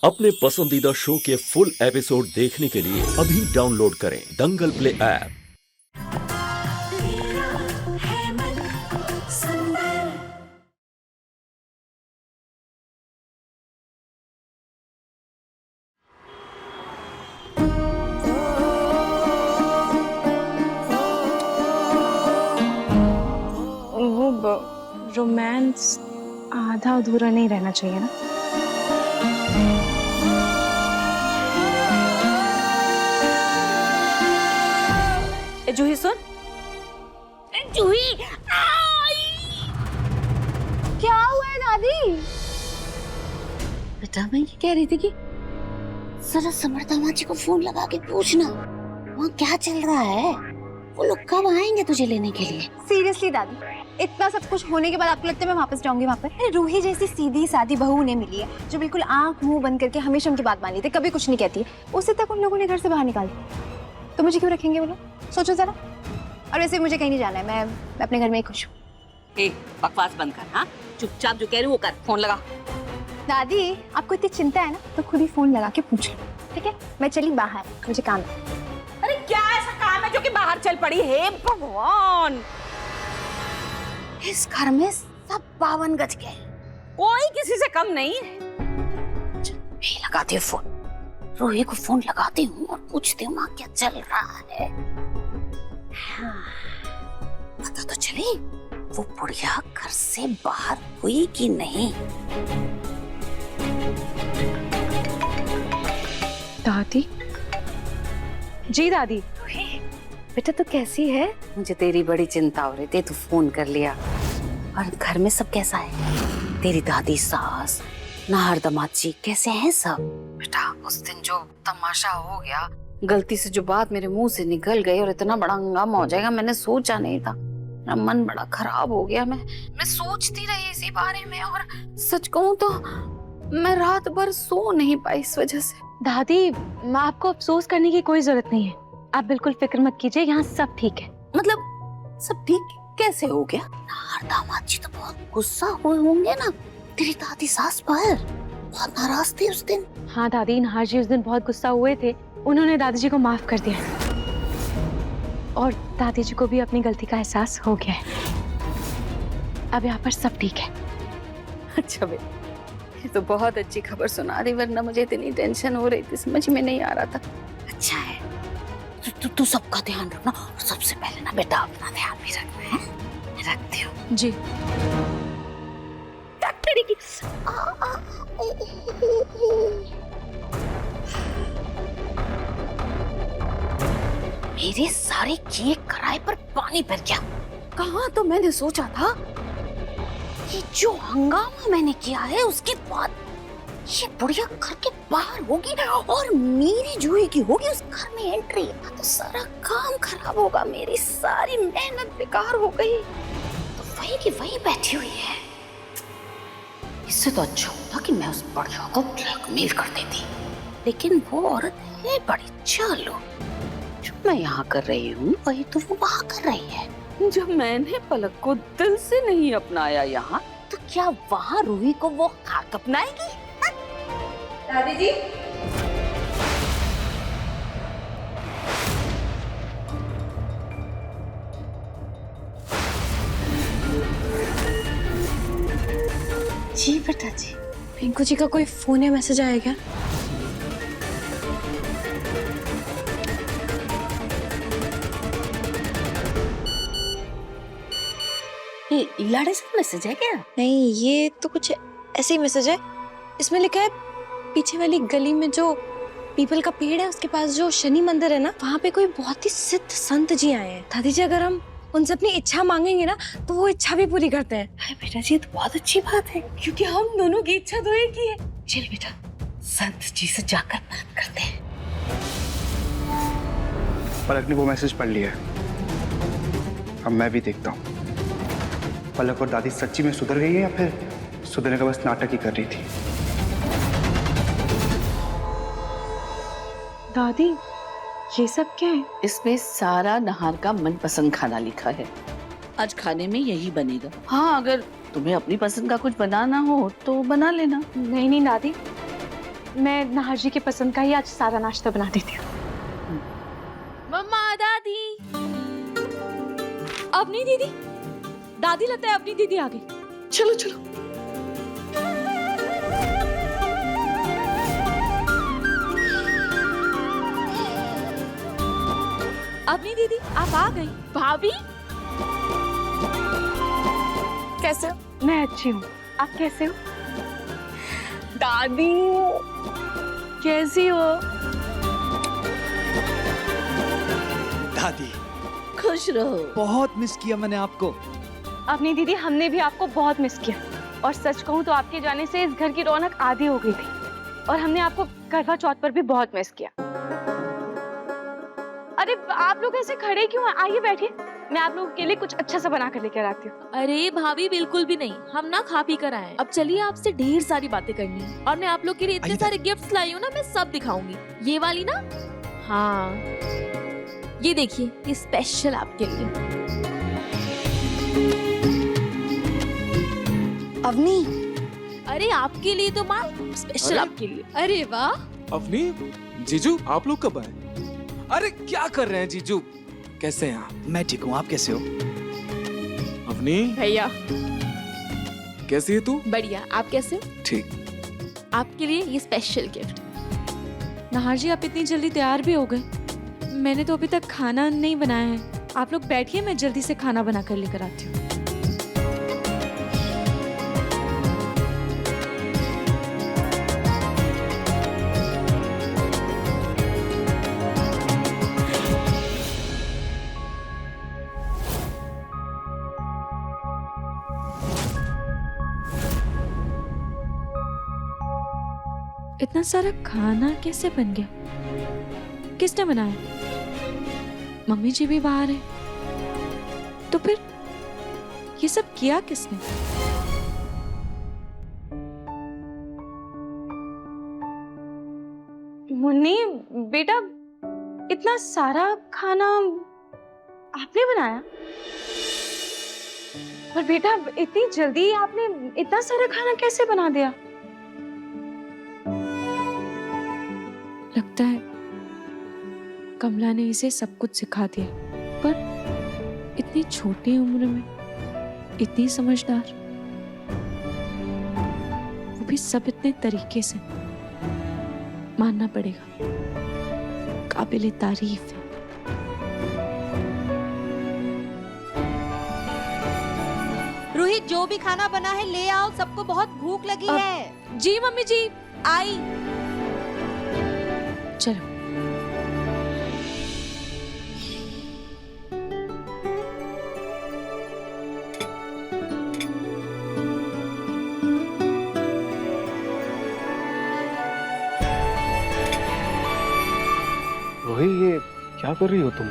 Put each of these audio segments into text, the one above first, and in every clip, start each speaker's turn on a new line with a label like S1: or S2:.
S1: अपने पसंदीदा शो के फुल एपिसोड देखने के लिए अभी डाउनलोड करें दंगल प्ले ऐप।
S2: वो रोमांस आधा अधूरा नहीं रहना चाहिए ना।
S3: जूही सुन, जूही
S2: क्या हुआ है दादी?
S3: बेटा मैं ये कह रही थी कि जरा समर्था माँ जी को फोन लगा के पूछना वहाँ क्या चल रहा है, वो लोग कब आएंगे तुझे लेने के लिए।
S2: सीरियसली दादी, इतना सब कुछ होने के बाद आपको लगता है मैं वापस जाऊंगी वहाँ पर? अरे रूही जैसी सीधी सादी बहू उन्हें मिली है जो बिल्कुल आंख मुंह बंद करके हमेशा उनकी बात मान लेती है, कभी कुछ नहीं कहती है। उसी तक उन लोगों ने घर से बाहर निकाल दिया, तो मुझे क्यों रखेंगे वो लोग? सोचो जरा। और वैसे मुझे कहीं नहीं जाना है, मैं अपने घर में ही खुश हूँ।
S3: बकवास बंद कर, हाँ चुपचाप जो कह रही वो कर, फोन लगा।
S2: दादी आपको इतनी चिंता है ना तो खुद ही फोन लगा के पूछ लो, ठीक है? मैं चली बाहर, मुझे काम है।
S3: अरे क्या ऐसा काम है जो कि बाहर चल पड़ी है? भगवान, इस घर में सब 52 गज के, कोई किसी से कम नहीं है। मैं लगाती हूँ फोन, रोही को फोन लगाती हूँ और पूछती हूँ माँ क्या चल रहा है। हाँ, पता तो चले वो बुढ़िया घर से बाहर हुई कि नहीं।
S2: दादी जी, दादी बेटा तो कैसी है?
S3: मुझे तेरी बड़ी चिंता हो रही थी, तू फोन कर लिया। और घर में सब कैसा है? तेरी दादी, सास, नाहर, दामाद जी कैसे हैं सब? बेटा उस दिन जो तमाशा हो गया, गलती से जो बात मेरे मुंह से निकल गई और इतना बड़ा हंगामा हो जाएगा मैंने सोचा नहीं था। मेरा मन बड़ा खराब हो गया। मैं सोचती रही इसी बारे में और सच कहूं तो मैं रात भर सो नहीं पाई इस वजह से।
S2: दादी माँ, आपको अफसोस करने की कोई जरूरत नहीं है, आप बिल्कुल फिक्र मत कीजिए, यहाँ सब ठीक है।
S3: मतलब सब ठीक कैसे हो गया? नाहर दामाद जी तो बहुत गुस्सा हुए होंगे ना तेरी दादी सास पर, बहुत नाराज थे उस दिन।
S2: हाँ दादी, नाहर जी उस दिन बहुत गुस्सा हुए थे, उन्होंने दादी जी को माफ कर दिया और दादी जी को भी अपनी गलती का एहसास हो गया है। अब यहाँ पर सब ठीक है।
S3: अच्छा बे, ये तो बहुत अच्छी खबर सुना रही, वरना मुझे इतनी टेंशन हो रही थी, समझ में नहीं आ रहा था। अच्छा है, तू सबका ध्यान रखना और सबसे पहले ना बेटा अपना ध्यान भी रखना है। मैं रखती हूँ
S2: जी।
S3: मेरे सारे किए कराए पर पानी भर गया। कहाँ तो मैंने सोचा था कि जो हंगामा मैंने किया है उसके बाद ये बुढ़िया घर के बाहर होगी और मेरी जूही की होगी उस घर में एंट्री, तो सारा काम खराब होगा, मेरी सारी मेहनत बेकार हो गई। तो वही की वही बैठी हुई है। इससे तो अच्छा होता कि मैं उस बुढ़िया को ब्लैकमेल कर देती, लेकिन वो औरत है बड़ी चालू। जो मैं यहाँ कर रही हूँ वही तो वो वहाँ कर रही है। जब मैंने पलक को दिल से नहीं अपनाया यहाँ, तो क्या वहाँ रूही को वो खाक अपनाएगी?
S2: दादी जी,
S3: जी बेटा जी।
S2: पिंकू जी का कोई फोन या मैसेज आया क्या?
S3: ये लाड़े से मैसेज है क्या?
S2: नहीं, ये तो कुछ ऐसे ही मैसेज है। इसमें लिखा है पीछे वाली गली में जो पीपल का पेड़ है उसके पास जो शनि मंदिर है ना, वहाँ पे कोई बहुत ही सिद्ध संत जी आए हैं। दादी जी अगर हम उनसे अपनी इच्छा मांगेंगे ना तो वो इच्छा भी पूरी करते हैं।
S3: अरे बेटा जी ये तो बहुत अच्छी बात है, क्योंकि हम दोनों की इच्छा तो एक ही है। चल बेटा संत जी से जाकर बात करते हैं।
S4: पलक ने वो मैसेज पढ़ लिया है, अब मैं भी देखता हूँ पलक और दादी सच्ची में सुधर गई है या फिर सुधरने का बस नाटक ही कर रही थी।
S2: दादी ये सब क्या है?
S5: इसमें सारा नहार का मनपसंद खाना लिखा है। आज खाने में यही बनेगा। हाँ, अगर तुम्हें अपनी पसंद का कुछ बनाना हो तो बना लेना।
S2: नहीं नहीं दादी,
S6: मैं नाहर जी की पसंद का ही आज सारा नाश्ता बना देती हूँ।
S7: मम्मा, दादी। अपनी दीदी, दादी लगता है अपनी दीदी आ गई।
S5: चलो चलो।
S7: अपनी दीदी आप आ गई। भाभी कैसे हो?
S6: मैं अच्छी हूँ, आप कैसे हो? दादी कैसी हो?
S8: दादी
S5: खुश रहो।
S8: बहुत मिस किया मैंने आपको।
S6: अपनी दीदी हमने भी आपको बहुत मिस किया, और सच कहूँ तो आपके जाने से इस घर की रौनक आधी हो गई थी, और हमने आपको करवा चौथ पर भी बहुत मिस किया। अरे आप लोग ऐसे खड़े क्यों हैं? आइए बैठिए, मैं आप लोगों के लिए कुछ अच्छा सा बना कर लेकर आती हूँ।
S7: अरे भाभी बिल्कुल भी नहीं, हम ना खा पी कर आए हैं। अब चलिए, आपसे ढेर सारी बातें करनी है, और मैं आप लोग के लिए इतने सारे गिफ्ट्स लाई हूँ ना, मैं सब दिखाऊंगी। ये वाली ना, हाँ ये देखिए, ये स्पेशल आपके लिए।
S3: अवनी,
S7: अरे आपके लिए तो माँ, स्पेशल आपके लिए। अरे वाह।
S9: अवनी, जीजू आप लोग कब आए? अरे क्या कर रहे हैं जीजू? कैसे हैं आप?
S8: मैं ठीक हूँ, आप कैसे हो?
S9: अवनी
S7: भैया
S9: कैसी है तू?
S7: बढ़िया, आप कैसे हो?
S9: ठीक।
S7: आपके लिए ये स्पेशल गिफ्ट। नाहर जी आप इतनी जल्दी तैयार भी हो गए? मैंने तो अभी तक खाना नहीं बनाया है। आप लोग बैठिए, मैं जल्दी से खाना बना कर लेकर आती हूँ। इतना सारा खाना कैसे बन गया? किसने बनाया? मम्मी जी भी बाहर है, तो फिर ये सब किया किसने?
S6: मुन्नी बेटा, इतना सारा खाना आपने बनाया? पर बेटा इतनी जल्दी आपने इतना सारा खाना कैसे बना दिया?
S7: लगता है कमला ने इसे सब कुछ सिखा दिया, पर इतनी छोटी उम्र में इतनी समझदार, वो भी सब इतने तरीके से। मानना पड़ेगा, काबिले तारीफ है।
S3: रोहित जो भी खाना बना है ले आओ, सबको बहुत भूख लगी है।
S7: जी मम्मी जी, आई। चलो।
S4: रोही, ये क्या कर रही हो तुम?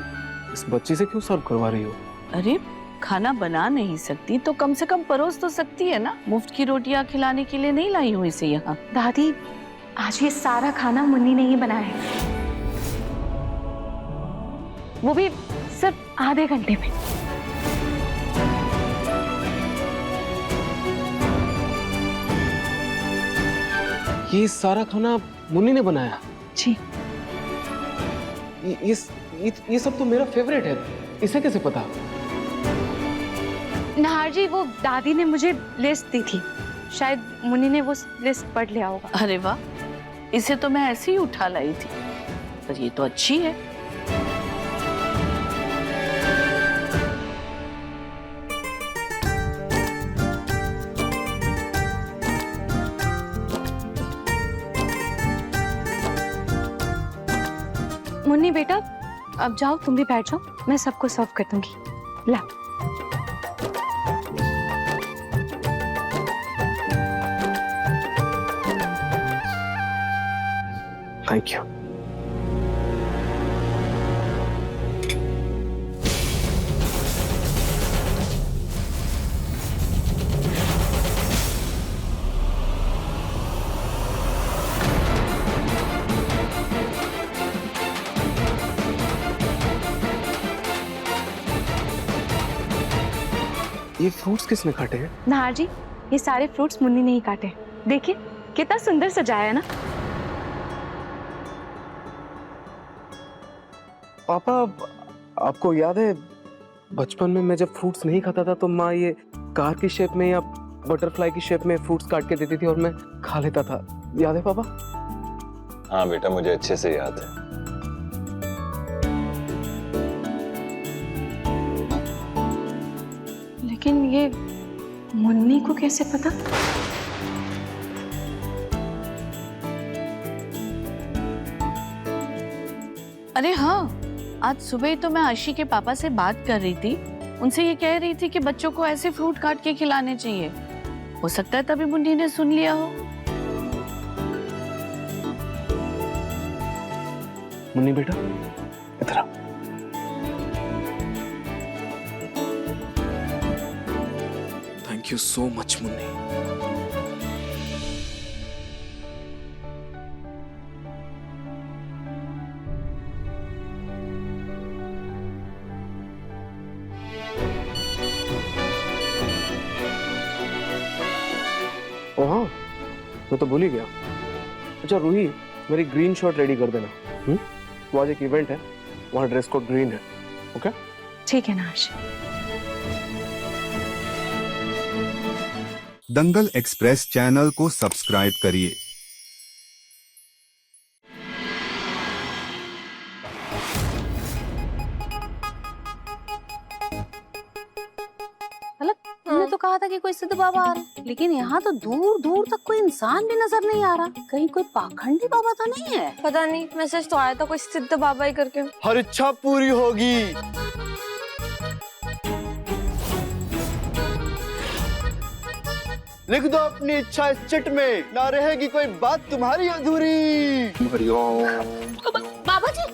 S4: इस बच्ची से क्यों सर्व करवा रही हो?
S5: अरे खाना बना नहीं सकती तो कम से कम परोस तो सकती है ना। मुफ्त की रोटियां खिलाने के लिए नहीं लाई हूँ इसे यहाँ।
S6: दादी आज ये सारा खाना मुन्नी ने ही बनाया है, वो भी सिर्फ आधे घंटे में।
S10: ये सारा खाना मुन्नी ने बनाया?
S6: जी।
S10: ये सब तो मेरा फेवरेट है, इसे कैसे पता?
S6: नाहर जी, वो दादी ने मुझे लिस्ट दी थी, शायद मुन्नी ने वो लिस्ट पढ़ लिया होगा।
S5: अरे वाह, इसे तो मैं ऐसे ही उठा लाई थी, पर ये तो अच्छी है।
S6: मुन्नी बेटा, अब जाओ, तुम भी बैठ जाओ, मैं सबको सर्व कर दूंगी। ला।
S4: Thank you. ये फ्रूट्स किसने काटे हैं?
S6: नाहर जी, ये सारे फ्रूट्स मुन्नी ने ही काटे हैं। देखिए कितना सुंदर सजाया है ना।
S10: पापा, आपको याद है बचपन में मैं जब फ्रूट्स नहीं खाता था तो माँ ये कार की शेप में या बटरफ्लाई की शेप में फ्रूट्स काट के देती थी और मैं खा लेता था। याद है पापा?
S11: हाँ बेटा, मुझे अच्छे से याद है।
S6: लेकिन ये मुन्नी को कैसे पता?
S5: अरे हाँ, आज सुबह ही तो मैं आशी के पापा से बात कर रही थी। उनसे ये कह रही थी कि बच्चों को ऐसे फ्रूट काट के खिलाने चाहिए। हो सकता है तभी मुन्नी ने सुन लिया हो।
S10: मुन्नी बेटा, इधर आ।
S9: Thank you so much Munni.
S10: ओ हाँ, मैं तो भूल ही गया। अच्छा रूही, मेरी ग्रीन शर्ट रेडी कर देना। वो आज एक इवेंट है, वहाँ ड्रेस कोड ग्रीन है। ओके?
S6: ठीक है ना आशी।
S12: दंगल एक्सप्रेस चैनल को सब्सक्राइब करिए।
S3: तुमने तो कहा था कि कोई सिद्ध बाबा आ रहा है, लेकिन यहाँ तो दूर दूर तक कोई इंसान भी नजर नहीं आ रहा। कहीं कोई पाखंडी बाबा तो नहीं है?
S6: पता नहीं, मैसेज तो आया था कोई सिद्ध बाबा ही करके।
S4: हर इच्छा पूरी होगी। लिख दो अपनी इच्छा इस चिट में, ना रहेगी कोई बात तुम्हारी अधूरी।
S3: बाबा जी,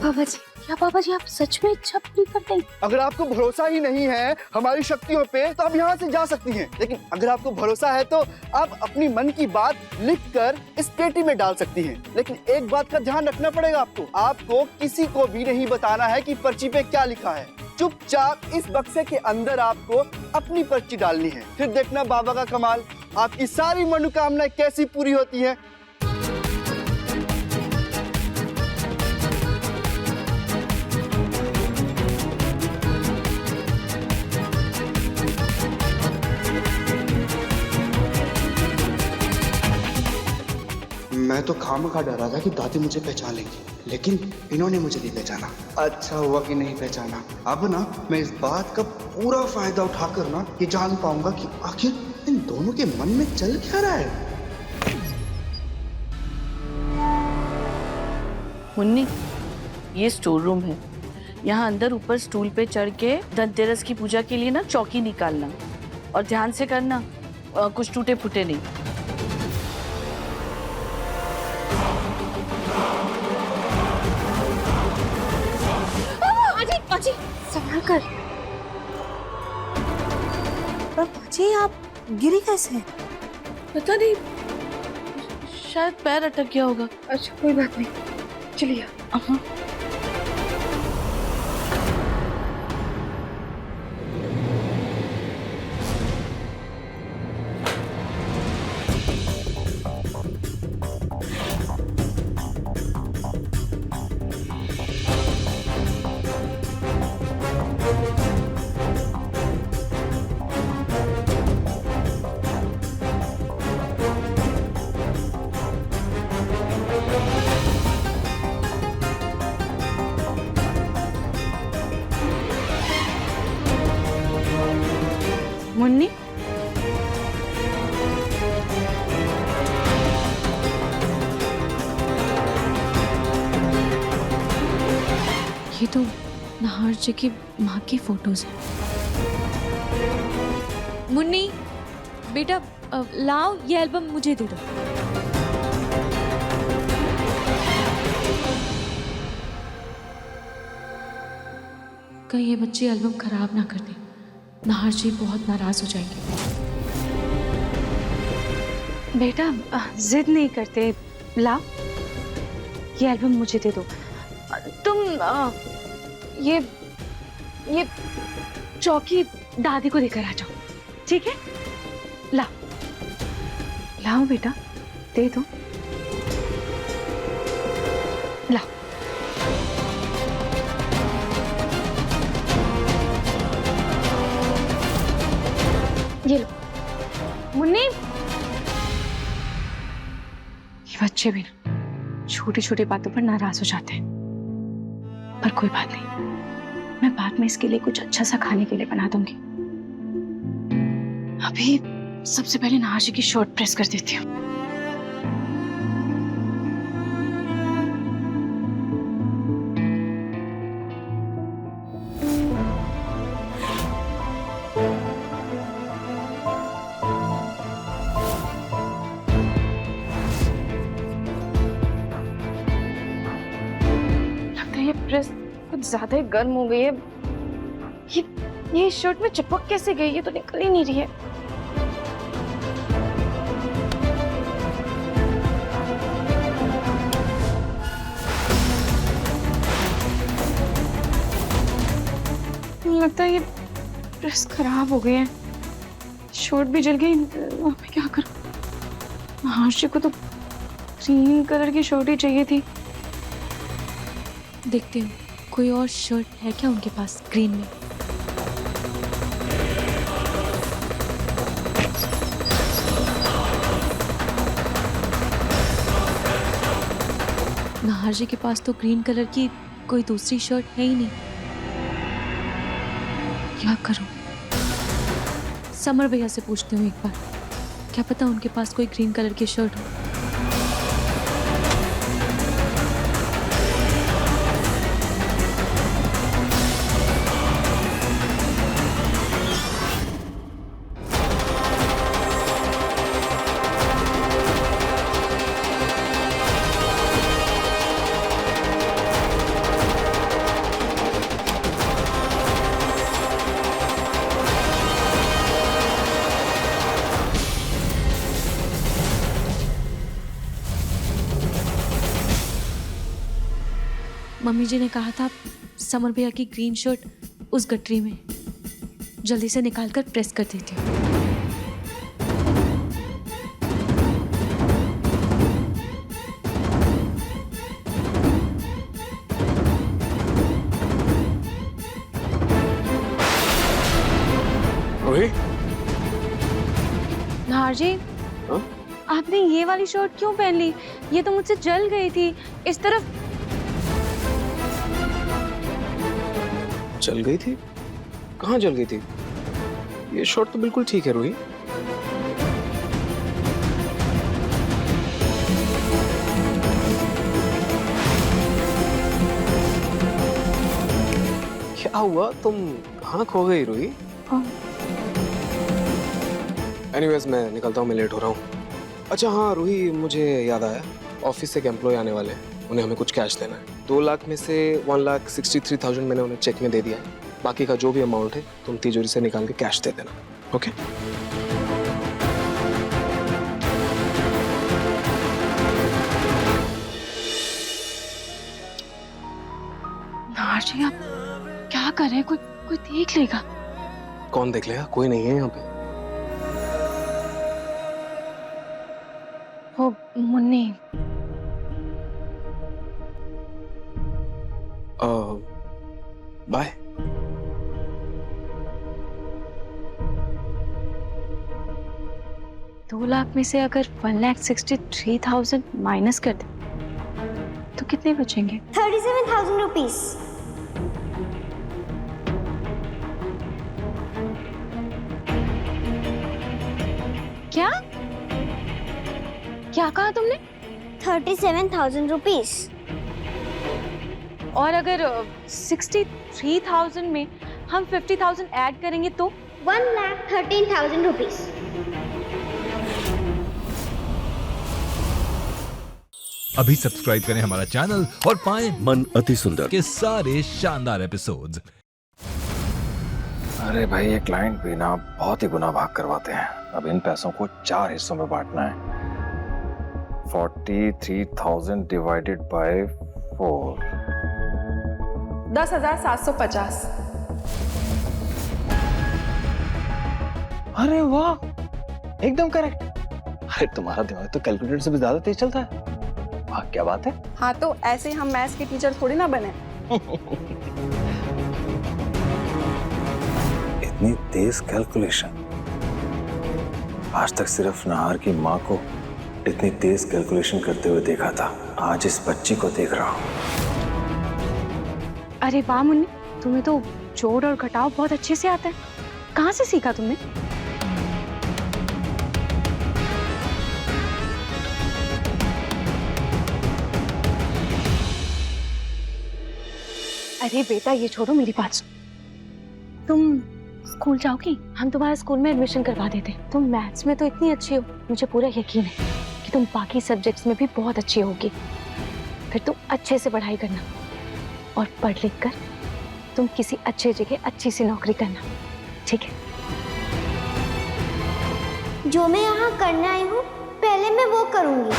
S3: बाबा जी, क्या बाबा जी आप सच में इच्छा पूरी करते हैं?
S4: अगर आपको भरोसा ही नहीं है हमारी शक्तियों पे तो आप यहाँ से जा सकती हैं, लेकिन अगर आपको भरोसा है तो आप अपनी मन की बात लिखकर इस पेटी में डाल सकती हैं। लेकिन एक बात का ध्यान रखना पड़ेगा आपको किसी को भी नहीं बताना है कि पर्ची पे क्या लिखा है। चुपचाप इस बक्से के अंदर आपको अपनी पर्ची डालनी है। फिर देखना बाबा का कमाल, आपकी सारी मनोकामनाएं कैसी पूरी होती है। मैं तो खामखा डरा था कि दादी मुझे पहचान लेंगी, लेकिन इन्होंने मुझे नहीं पहचाना। अच्छा हुआ कि नहीं पहचाना। अब ना मैं इस बात का पूरा फायदा उठाकर ना ये जान पाऊंगा कि आखिर इन दोनों के मन में चल क्या रहा है।
S5: मुन्नी, ये स्टोर रूम है। यहाँ अंदर ऊपर स्टूल पे चढ़ के धनतेरस की पूजा के लिए ना चौकी निकालना, और ध्यान से करना, कुछ टूटे फूटे नहीं।
S3: संभाल कर। जी आप गिरी कैसे?
S5: पता नहीं, शायद पैर अटक गया होगा।
S6: अच्छा कोई बात नहीं, चलिए।
S5: मुन्नी,
S7: ये तो नाहर जी की माँ की फोटोज हैं। मुन्नी बेटा, लाओ ये एल्बम मुझे दे दो। कहीं ये बच्चे एल्बम खराब ना कर दें, नाहर जी बहुत नाराज हो जाएंगे।
S6: बेटा जिद नहीं करते, ला ये एल्बम मुझे दे दो। तुम ये चौकी दादी को देकर आ जाओ, ठीक है? लाओ बेटा, दे दो। लाओ। ये लो मुन्नी। ये बच्चे भी छोटी छोटी बातों पर नाराज हो जाते हैं, पर कोई बात नहीं, मैं बाद में इसके लिए कुछ अच्छा सा खाने के लिए बना दूंगी। अभी सबसे पहले नहार जी की शर्ट प्रेस कर देती हूँ। ये प्रेस कुछ ज्यादा ही गर्म हो गई है। ये शर्ट में चिपक कैसे गई? ये तो निकल ही नहीं रही है। लगता है ये प्रेस खराब हो गई है, शर्ट भी जल गई। मैं क्या करूं? हाशी को तो ग्रीन कलर की शर्ट ही चाहिए थी।
S7: देखते हैं कोई और शर्ट है क्या उनके पास ग्रीन में। नाहर जी के पास तो ग्रीन कलर की कोई दूसरी शर्ट है ही नहीं। क्या करूं? समर भैया से पूछती हूँ एक बार, क्या पता उनके पास कोई ग्रीन कलर की शर्ट हो। मम्मी जी ने कहा था समर भैया की ग्रीन शर्ट उस गठरी में, जल्दी से निकालकर प्रेस कर देती हूँ। नाहर जी, आपने ये वाली शर्ट क्यों पहन ली? ये तो मुझसे जल गई थी। इस तरफ
S10: जल गई थी? कहाँ जल गई थी? ये शर्ट तो बिल्कुल ठीक है रूही। क्या हुआ? तुम कहाँ खो गई रूही? एनीवेज मैं निकलता हूँ, मैं लेट हो रहा हूँ। अच्छा हाँ रूही, मुझे याद आया, ऑफिस से एक एम्प्लॉय आने वाले हैं, उन्हें हमें कुछ कैश देना है। 2 लाख में से 1,63,000 मैंने उन्हें चेक में दे दिया है। बाकी का जो भी अमाउंट है तुम तिजोरी से निकाल के कैश दे देना, ओके?
S6: नाहर जी, आप क्या कर रहे हैं? कोई देख लेगा।
S10: कौन देख लेगा? कोई नहीं है यहाँ पे।
S6: वो मुन्नी।
S10: बाय।
S6: दो लाख में से अगर 1,63,000 माइनस कर दे तो कितने बचेंगे?
S2: 37,000 रुपीस।
S6: क्या क्या कहा तुमने?
S2: 37,000 रुपीस।
S6: और अगर 63,000 में हम 50,000 ऐड करेंगे तो
S2: 1,13,000 रुपीस।
S13: अभी सब्सक्राइब करें हमारा चैनल और पाएं
S1: मन अति सुंदर
S13: के सारे शानदार एपिसोड्स।
S11: अरे भाई, ये क्लाइंट भी ना बहुत ही गुनाह भाग करवाते हैं। अब इन पैसों को 4 हिस्सों में बांटना है। 43,000 डिवाइडेड बाय 4,
S5: 10,750।
S11: अरे वाह, एकदम करेक्ट। अरे तुम्हारा दिमाग तो कैलकुलेटर से भी ज्यादा तेज चलता है। वाह, क्या बात है।
S5: हाँ, तो ऐसे ही हम मैथ्स के टीचर थोड़ी ना बने।
S11: इतनी तेज कैलकुलेशन आज तक सिर्फ नहार की माँ को इतनी तेज कैलकुलेशन करते हुए देखा था, आज इस बच्ची को देख रहा हूँ।
S6: अरे वाह मुन्नी, तुम्हें तो जोड़ और घटाव बहुत अच्छे से आता है। कहाँ से सीखा तुमने? अरे बेटा ये छोड़ो, मेरी बात सुन। तुम स्कूल जाओगी? हम तुम्हारा स्कूल में एडमिशन करवा देते। तुम मैथ्स में तो इतनी अच्छी हो, मुझे पूरा यकीन है कि तुम बाकी सब्जेक्ट्स में भी बहुत अच्छी होगी। फिर तुम अच्छे से पढ़ाई करना और पढ़ लिख कर तुम किसी अच्छे जगह अच्छी सी नौकरी करना, ठीक है?
S14: जो मैं यहाँ करने आई हूँ पहले मैं वो करूँगी।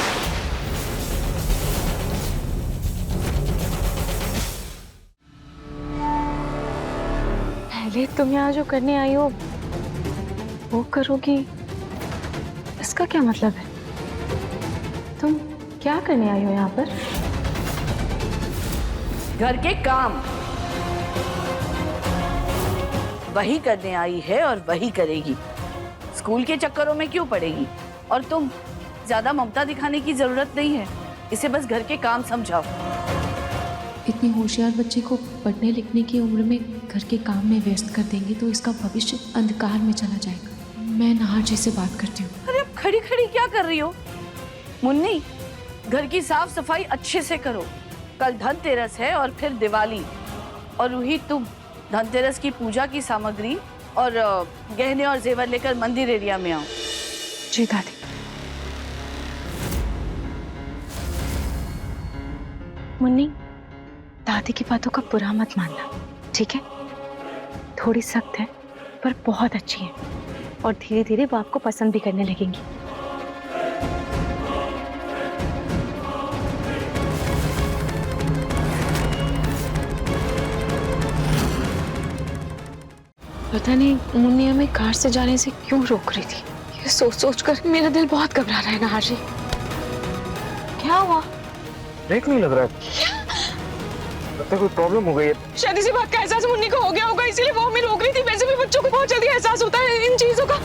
S6: पहले तुम यहाँ जो करने आई हो वो करोगी, इसका क्या मतलब है? तुम क्या करने आई हो यहाँ पर?
S5: घर के काम वही करने आई है और वही करेगी। स्कूल के चक्करों में क्यों पड़ेगी? और तुम ज्यादा ममता दिखाने की जरूरत नहीं है, इसे बस घर के काम समझाओ।
S7: इतनी होशियार बच्चे को पढ़ने लिखने की उम्र में घर के काम में व्यस्त कर देंगे तो इसका भविष्य अंधकार में चला जाएगा। मैं नहार जी से बात करती हूँ।
S5: अरे अब खड़ी खड़ी क्या कर रही हो? मुन्नी, घर की साफ सफाई अच्छे से करो। कल धनतेरस है और फिर दिवाली। और रूही, तुम धनतेरस की पूजा की सामग्री और गहने और जेवर लेकर मंदिर एरिया में आओ।
S6: जी दादी। मुन्नी, दादी की बातों का बुरा मत मानना, ठीक है? थोड़ी सख्त है पर बहुत अच्छी है और धीरे धीरे वो आपको पसंद भी करने लगेंगी। पता नहीं मुन्नी हमें कार से जाने से क्यों रोक रही थी। ये सोच सोच कर मेरा दिल बहुत घबरा रहा है नहार जी। क्या हुआ?
S11: ब्रेक नहीं लग रहा है। लगता है कोई प्रॉब्लम हो गई है।
S6: शायद इसी बात का एहसास मुन्नी को हो गया होगा, इसीलिए वो हमें रोक रही थी। वैसे भी बच्चों को बहुत जल्दी एहसास होता है इन चीजों का।